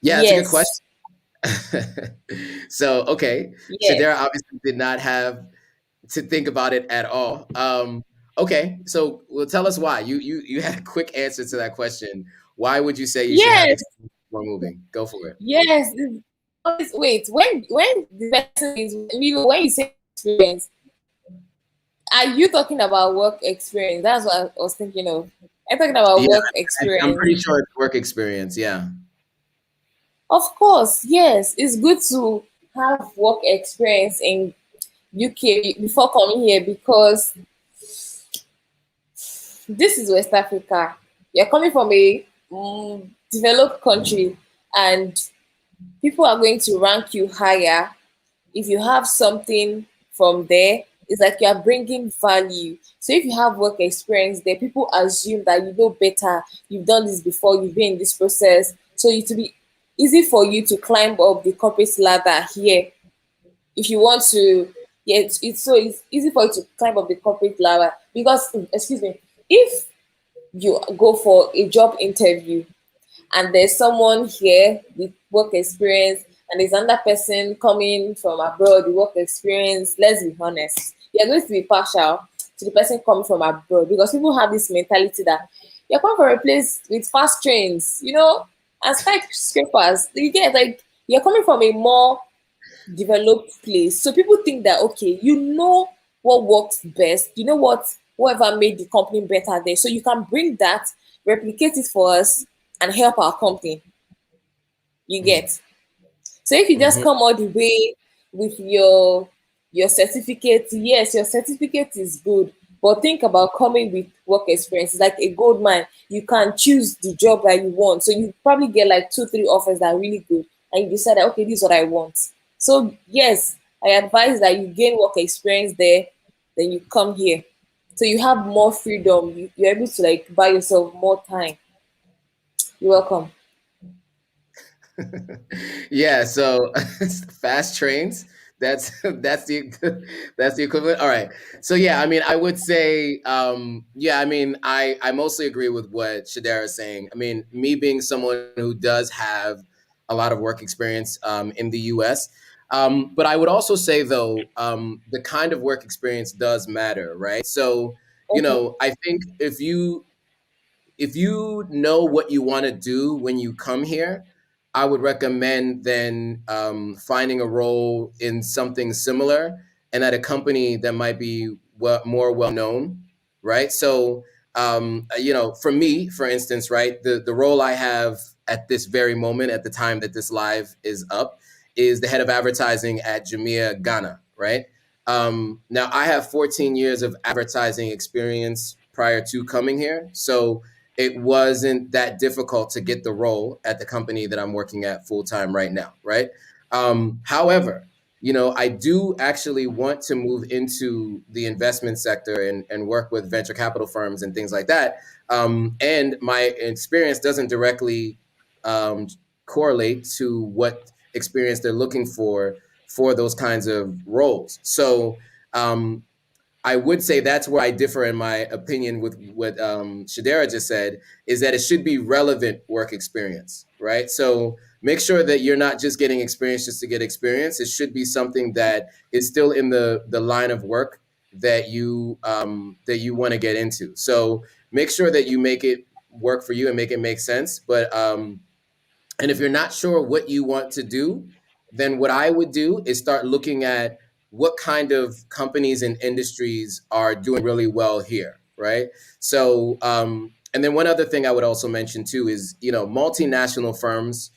Yeah, that's a good question. yes. So, okay. Yeah. Chidera obviously did not have to think about it at all. Okay, so well, tell us why. You had a quick answer to that question. Why would you say you should have Yes. experience before moving? Go for it. Yes. Wait, when the person is when you say experience, are you talking about work experience? That's what I was thinking of. I'm talking about Yeah, work I'm experience. pretty sure it's work experience. Yeah. Of course, yes. It's good to have work experience in UK before coming here because this is West Africa. You're coming from a developed country, and people are going to rank you higher if you have something from there. It's like you are bringing value. So if you have work experience there, people assume that you know better, you've done this before, you've been in this process, so it will be easy for you to climb up the corporate ladder here if you want to. Yeah, it's easy for you to climb up the corporate ladder because excuse me, if you go for a job interview and there's someone here with work experience and there's another person coming from abroad with work experience, let's be honest, you're going to be partial to the person coming from abroad because people have this mentality that you're coming from a place with fast trains, and skyscrapers. You get like you're coming from a more developed place. So people think that okay, you know what works best, you know whatever made the company better there. So you can bring that, replicate it for us, and help our company. You get. So if you just Mm-hmm. come all the way with your certificate, yes, your certificate is good. But think about coming with work experience. It's like a gold mine. You can choose the job that you want. So you probably get like two, three offers that are really good. And you decide that okay, this is what I want. So yes, I advise that you gain work experience there, then you come here. So you have more freedom. You're able to like buy yourself more time. You're welcome. Yeah, so fast trains. That's the that's the equivalent. All right. So yeah, I mean, I would say, yeah, I mean, I mostly agree with what Shadara is saying. I mean, me being someone who does have a lot of work experience in the U.S., But I would also say, though, the kind of work experience does matter, right? So, Okay. I think if you know what you want to do when you come here, I would recommend then finding a role in something similar and at a company that might be more well known, right? So, for me, for instance, right, the role I have at this very moment, at the time that this live is up, is the head of advertising at Jamia Ghana, right? Now, I have 14 years of advertising experience prior to coming here. So, it wasn't that difficult to get the role at the company that I'm working at full time right now, right? However, I do actually want to move into the investment sector and work with venture capital firms and things like that. And my experience doesn't directly um, correlate to what experience they're looking for those kinds of roles. So, um, I would say that's where I differ in my opinion with what Chidera just said, is that it should be relevant work experience, right? So make sure that you're not just getting experience just to get experience. It should be something that is still in the line of work that you want to get into. So make sure that you make it work for you and make it make sense. But and if you're not sure what you want to do, then what I would do is start looking at what kind of companies and industries are doing really well here, right? So, and then one other thing I would also mention too is, multinational firms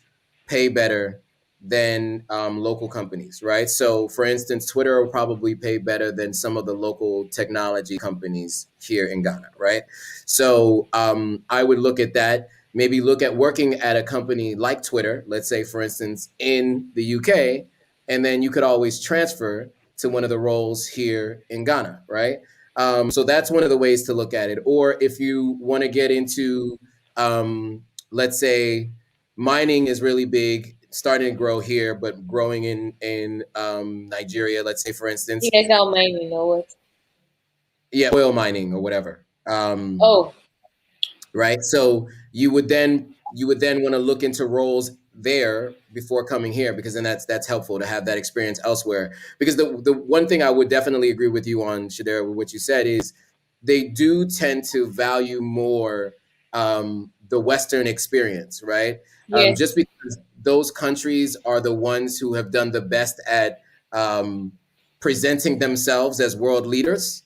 pay better than local companies, right? So, for instance, Twitter will probably pay better than some of the local technology companies here in Ghana, right? So, I would look at that, maybe look at working at a company like Twitter, let's say, for instance, in the UK, and then you could always transfer to one of the roles here in Ghana, right? So that's one of the ways to look at it. Or if you want to get into, let's say, mining is really big, starting to grow here, but growing in Nigeria, let's say, for instance, Illegal mining or what? yeah, oil mining or whatever. Oh, Right? So you would then want to look into roles there before coming here, because then that's helpful to have that experience elsewhere. Because the one thing I would definitely agree with you on, Shadera, with what you said, is they do tend to value more the Western experience, right? Just yes. because those countries are the ones who have done the best at um, presenting themselves as world leaders,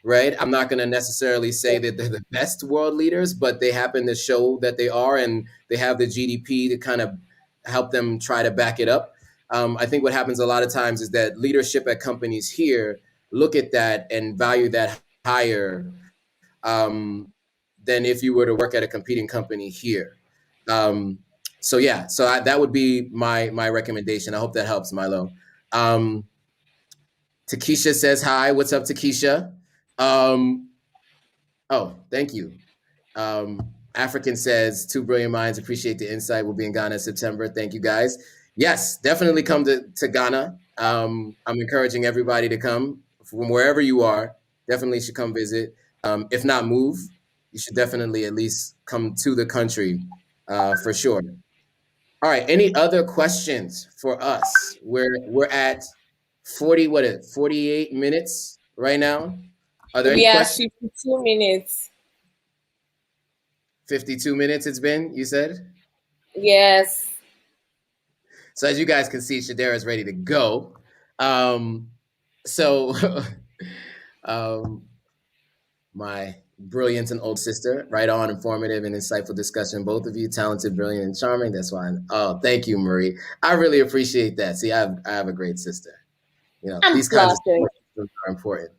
right? I'm not going to necessarily say that they're the best world leaders, but they happen to show that they are, and they have the GDP to kind of help them try to back it up. I think what happens a lot of times is that leadership at companies here look at that and value that higher than if you were to work at a competing company here. Um, so that would be my recommendation. I hope that helps, Milo. Um, Takesha says hi. What's up, Takesha? Um, Oh, thank you. African says, two brilliant minds appreciate the insight. We'll be in Ghana in September. Thank you, guys. Yes, definitely come to Ghana. I'm encouraging everybody to come from wherever you are. Definitely should come visit. If not move, you should definitely at least come to the country for sure. All right. Any other questions for us? We're at 48 minutes right now. Are there any We are questions? 52 minutes. 52 minutes it's been, you said? Yes. So as you guys can see, Shadera is ready to go. Um, so um, my brilliant and old sister, right on, informative and insightful discussion. Both of you, talented, brilliant, and charming. That's why. Oh, thank you, Marie. I really appreciate that. See, I have a great sister. I'm These kinds of flattered. things are important.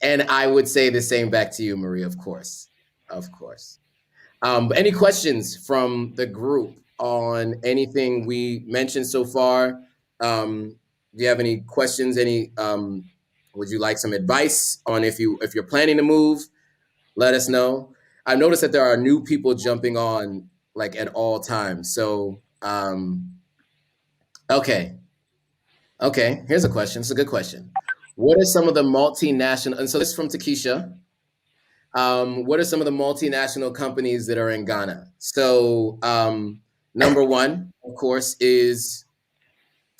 And I would say the same back to you, Marie. Of course, of course. Any questions from the group on anything we mentioned so far? Do you have any questions? Would you like some advice on if you're planning to move? Let us know. I noticed that there are new people jumping on like at all times. So okay, okay. Here's a question. It's a good question. What are some of the multinational? And so this is from Takesha. What are some of the multinational companies that are in Ghana? So, number one, of course, is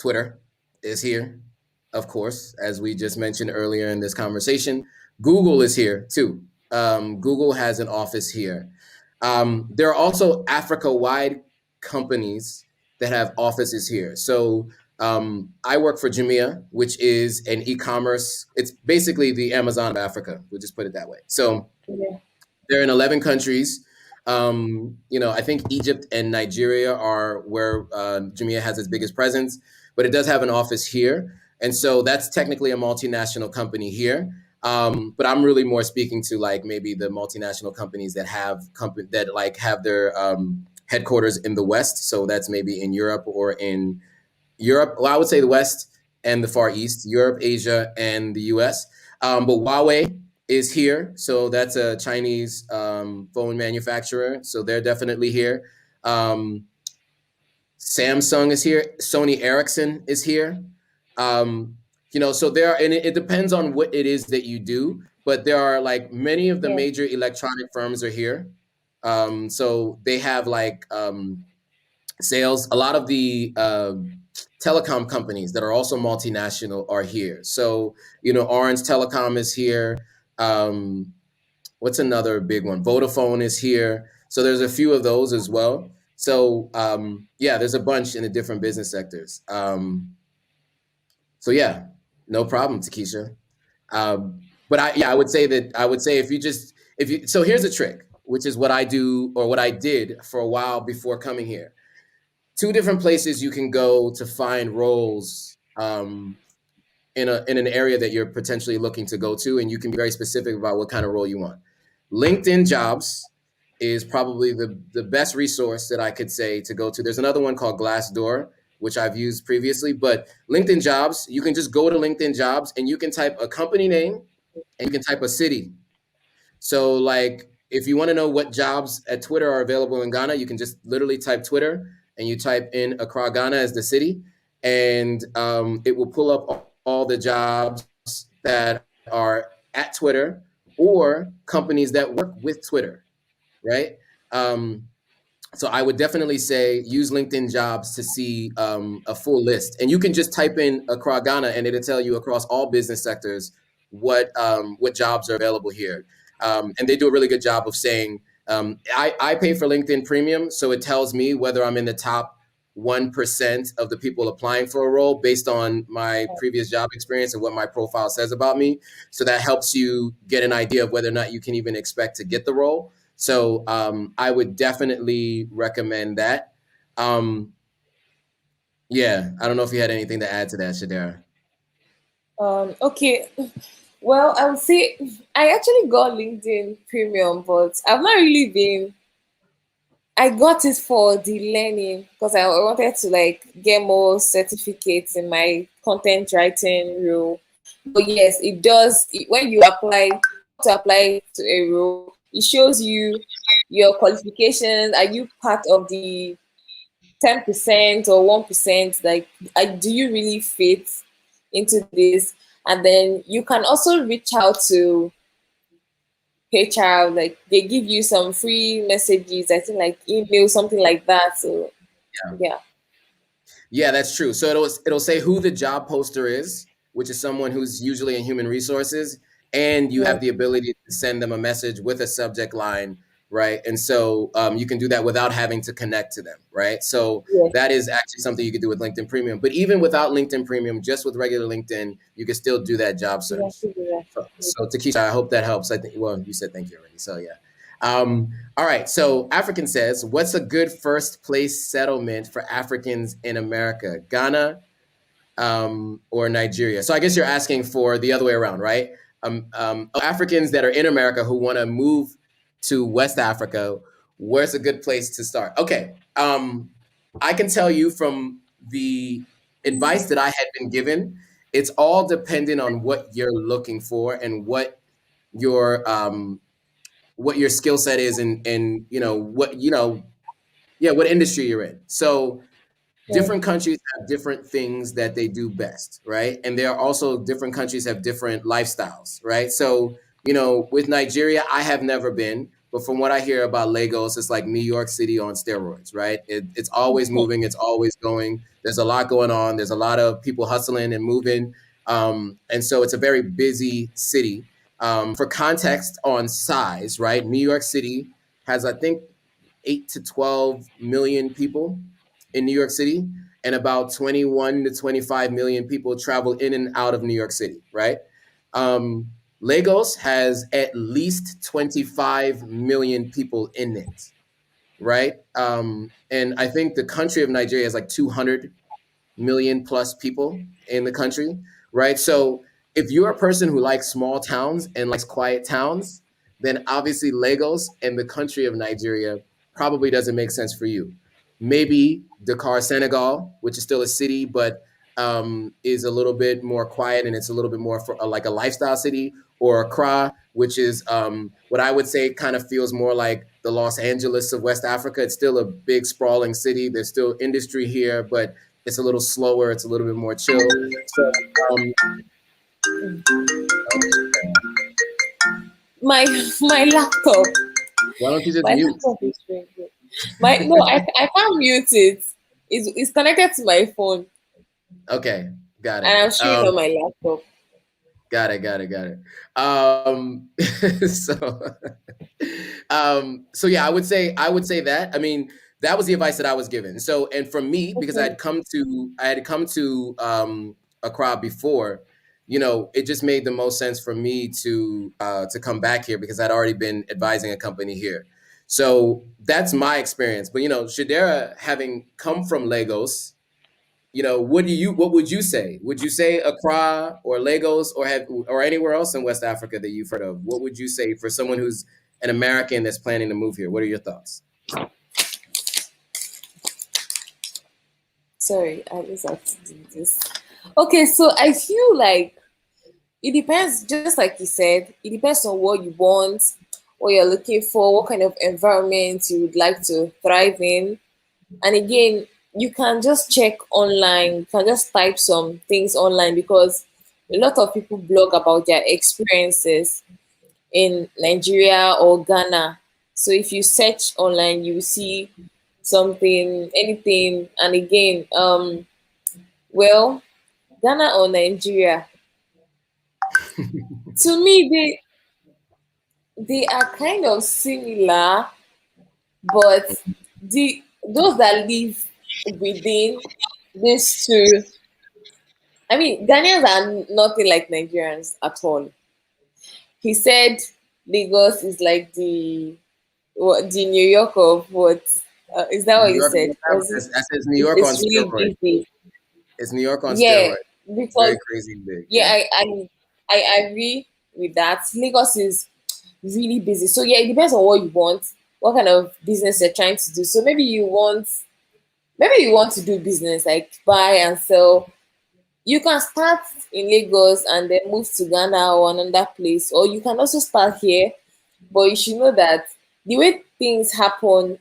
Twitter is here, of course, as we just mentioned earlier in this conversation. Google is here too. Google has an office here. There are also Africa-wide companies that have offices here. So I work for Jumia, which is an e-commerce. It's basically the Amazon of Africa. We'll just put it that way. So Yeah. they're in 11 countries. I think Egypt and Nigeria are where Jumia has its biggest presence, but it does have an office here. And so that's technically a multinational company here. But I'm really more speaking to like maybe the multinational companies that have their headquarters in the West. So that's maybe in Europe or in Europe. Well, I would say the West and the Far East, Europe, Asia, and the US. But Huawei is here. So that's a Chinese phone manufacturer. So they're definitely here. Um, Samsung is here. Sony Ericsson is here. Um, so there are, and it depends on what it is that you do, but there are like many of the Yeah. major electronic firms are here. So they have like sales. A lot of the telecom companies that are also multinational are here. So, Orange Telecom is here. Um, what's another big one? Vodafone is here. So there's a few of those as well. So yeah, there's a bunch in the different business sectors. So yeah, no problem, Takesha. But I would say so here's a trick, which is what I do or what I did for a while before coming here. Two different places you can go to find roles in an area that you're potentially looking to go to, and you can be very specific about what kind of role you want. LinkedIn Jobs is probably the best resource that I could say to go to. There's another one called Glassdoor, which I've used previously, but LinkedIn Jobs, you can just go to LinkedIn Jobs and you can type a company name and you can type a city. So like if you want to know what jobs at Twitter are available in Ghana, you can just literally type Twitter and you type in Accra, Ghana as the city, and it will pull up all the jobs that are at Twitter or companies that work with Twitter, right? Um, so I would definitely say use LinkedIn Jobs to see a full list, and you can just type in Accra, Ghana, and it'll tell you across all business sectors what jobs are available here. And they do a really good job of saying I pay for LinkedIn Premium, so it tells me whether I'm in the top 1% of the people applying for a role based on my previous job experience and what my profile says about me. So that helps you get an idea of whether or not you can even expect to get the role. So I would definitely recommend that. Um, yeah, I don't know if you had anything to add to that, Chidera. Okay. Well, I would say I actually got LinkedIn Premium, but I've not really been. I got it for the learning because I wanted to like get more certificates in my content writing role. But yes, it does. When you apply to apply to a role, it shows you your qualifications. Are you part of the 10% or 1%? Like, do you really fit into this? And then you can also reach out to HR, like they give you some free messages, I think like email, something like that. So Yeah. yeah. Yeah, that's true. So it'll say who the job poster is, which is someone who's usually in human resources, and you Yeah. have the ability to send them a message with a subject line, right? And so you can do that without having to connect to them, right? So Yeah. that is actually something you could do with LinkedIn Premium. But even without LinkedIn Premium, just with regular LinkedIn, you can still do that job Yeah, search. should do that. So Takesha, I hope that helps. I think well, you said thank you already. So yeah. All right. So African says, what's a good first place settlement for Africans in America? Ghana or Nigeria? So I guess you're asking for the other way around, right? Africans that are in America who want to move to West Africa, where's a good place to start? Okay. I can tell you from the advice that I had been given, it's all dependent on what you're looking for and your what your skill set is and what industry you're in. So Yeah. different countries have different things that they do best, right? And there are also different countries have different lifestyles, right? So with Nigeria, I have never been, but from what I hear about Lagos, it's like New York City on steroids, right? It's always moving, it's always going. There's a lot going on. There's a lot of people hustling and moving, and so it's a very busy city. For context on size, right? New York City has, I think, 8 to 12 million people in New York City, and about 21 to 25 million people travel in and out of New York City, right? Um, Lagos has at least 25 million people in it, right? And I think the country of Nigeria has like 200 million plus people in the country, right? So if you're a person who likes small towns and likes quiet towns, then obviously Lagos and the country of Nigeria probably doesn't make sense for you. Maybe Dakar, Senegal, which is still a city, but is a little bit more quiet and it's a little bit more for, like a lifestyle city, or Accra, which is what I would say kind of feels more like the Los Angeles of West Africa. It's still a big, sprawling city. There's still industry here, but it's a little slower. It's a little bit more chill. So, um, My my laptop. why don't you just My mute? laptop is ringing. My no, I can't mute it. It's connected to my phone, Okay, got and it. I'm streaming on my laptop. Got it. So, so yeah, I would say that. I mean, that was the advice that I was given. So, and from me, because Okay. I had come to Accra before, it just made the most sense for me to come back here because I'd already been advising a company here. So that's my experience. But Chidera, having come from Lagos, what would you say? Would you say Accra or Lagos or anywhere else in West Africa that you've heard of? What would you say for someone who's an American that's planning to move here? What are your thoughts? Sorry, I just have to do this. Okay, so I feel like it depends, just like you said, it depends on what you want, what you're looking for, what kind of environment you would like to thrive in. And again, you can just check online, you can just type some things online because a lot of people blog about their experiences in Nigeria or Ghana. So if you search online, you will see something, anything. And again, well, Ghana or Nigeria, to me, they are kind of similar, but those that live within these two, I mean, Ghanaians are nothing like Nigerians at all. He said Lagos is like the New York of what? Is that what New you York, said? Was it? that says New York on It's really steroids. busy. It's New York on Yeah, steroids. because Very crazy and big. yeah, Yeah. I agree with that. Lagos is really busy. So yeah, it depends on what you want, what kind of business you're trying to do. So maybe you want to do business like buy and sell. You can start in Lagos and then move to Ghana or another place, or you can also start here. But you should know that the way things happen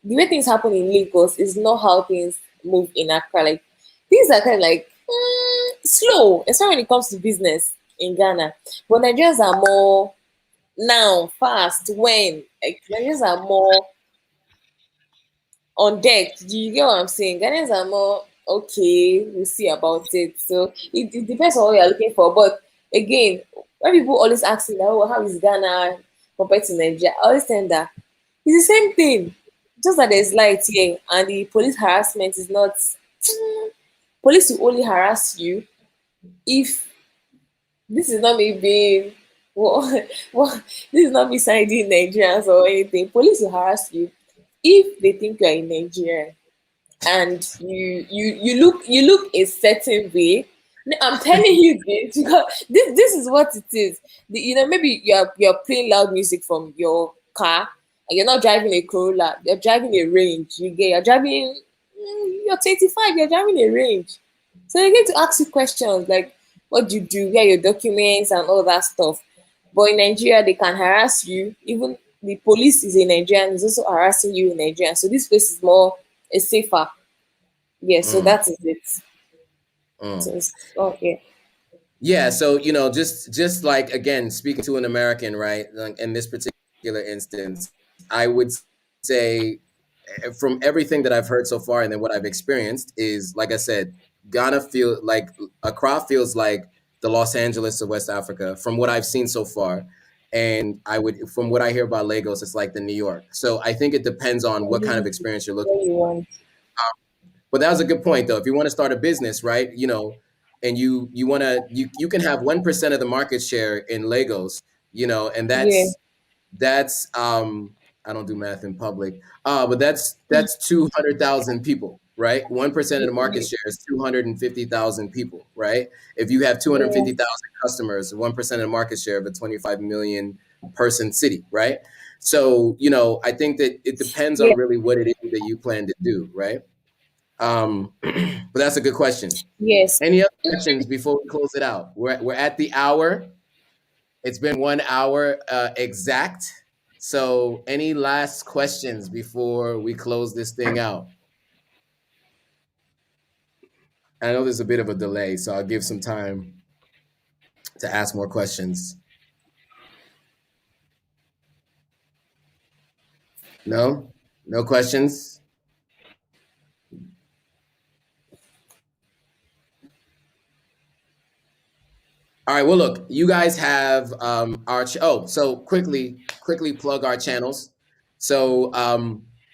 the way things happen in Lagos is not how things move in Accra. Like things are kind of like slow, especially when it comes to business in Ghana. But Nigerians are more now, fast, when like Nigerians are more on deck. Do you get what I'm saying? Ghanaians are more okay, we'll see about it. So it depends on what you're looking for. But again, when people always ask me, oh, how is Ghana compared to Nigeria? I always tell them that it's the same thing. Just that there's light here and the police harassment is not police will only harass you if this is not me being well, well this is not me siding Nigerians or anything. Police will harass you if they think you are in Nigeria and you look a certain way. No, I'm telling you this because this is what it is. Maybe you're playing loud music from your car and you're not driving a Corolla, you're driving a Range. You're driving, you're 25, you're driving a Range. So they're going to ask you questions like, what do you do? Where are your documents and all that stuff. But in Nigeria, they can harass you. Even the police is a Nigerian, is also harassing you in Nigeria. So this place is more is safer. Yeah, so Mm, that is it. So mm. it's okay. Yeah. So just like, again, speaking to an American, right? Like in this particular instance, I would say from everything that I've heard so far and then what I've experienced is, like I said, Ghana feel like Accra feels like the Los Angeles of West Africa from what I've seen so far. And from what I hear about Lagos, it's like the New York. So I think it depends on what kind of experience you're looking What you for. want? But that was a good point, though. If you want to start a business, right, and you want to, you can have 1% of the market share in Lagos, and Yeah. that's I don't do math in public, but that's 200,000 people, right? 1% of the market share is 250,000 people, right? If you have Yeah. 250,000 customers, 1% of the market share of a 25 million person city, right? So I think that it depends on Yeah. really what it is that you plan to do, right? But that's a good question. Yes. Any other questions before we close it out? We're at the hour. It's been 1 hour exact. So any last questions before we close this thing out? I know there's a bit of a delay, so I'll give some time to ask more questions. No? No questions? All right. Well, look, you guys have so quickly plug our channels. So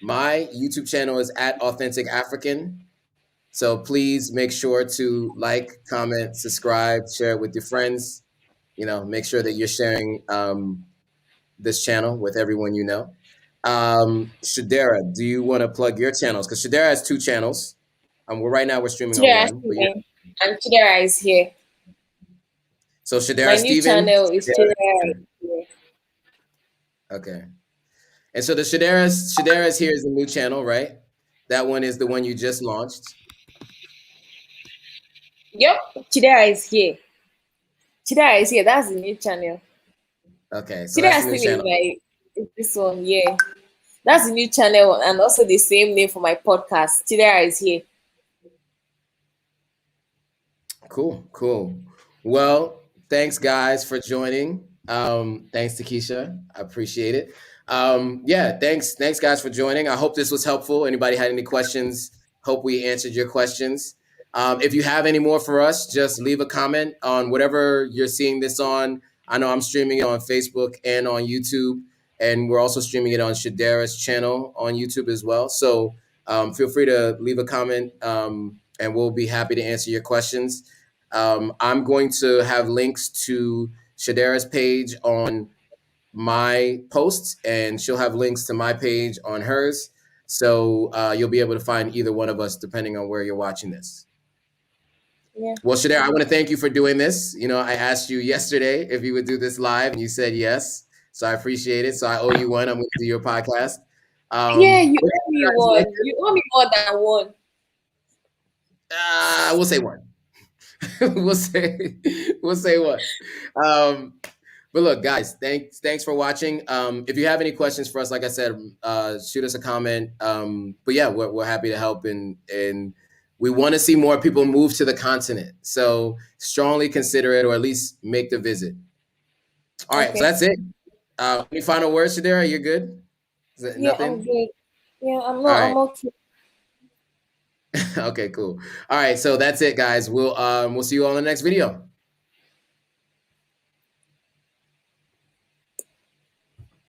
my YouTube channel is at Authentic African. So please make sure to like, comment, subscribe, share it with your friends. Make sure that you're sharing this channel with everyone you know. Shidera, do you want to plug your channels? Because Shidera has two channels. Right now we're streaming on Chidera one, but Steven and Chidera is here. so My Shidera new Steven. channel is Chidera is here. Okay. And so the Shidera's here is the new channel, right? That one is the one you just launched. Yep. Chidera is here. Chidera is here. That's the new channel. Okay, so that's Chidera the new Steven is channel. is this one. Yeah. That's the new channel and also the same name for my podcast. Chidera is here. Cool. Well, thanks guys for joining. Thanks to Keisha. I appreciate it. Yeah, thanks guys for joining. I hope this was helpful. Anybody had any questions? Hope we answered your questions. If you have any more for us, just leave a comment on whatever you're seeing this on. I know I'm streaming it on Facebook and on YouTube, and we're also streaming it on Shidera's channel on YouTube as well. So feel free to leave a comment, and we'll be happy to answer your questions. I'm going to have links to Shadera's page on my posts, and she'll have links to my page on hers. So you'll be able to find either one of us depending on where you're watching this. Yeah. Well, Shadera, I want to thank you for doing this. I asked you yesterday if you would do this live, and you said yes. So I appreciate it. So I owe you one. I'm going to do your podcast. Yeah, you But owe me guys, like one. You owe me more than one. we'll say one. we'll say we'll say one. Um, but look, guys, thanks for watching. If you have any questions for us, like I said, shoot us a comment. But yeah, we're happy to help, and we want to see more people move to the continent. So strongly consider it, or at least make the visit. All right, so Okay. that's it. Any final words, Shadera? You're good? Is that Yeah, I'm nothing? good. Yeah, I'm All not. right. I'm okay. Okay, cool. All right, so that's it, guys. We'll see you all in the next video.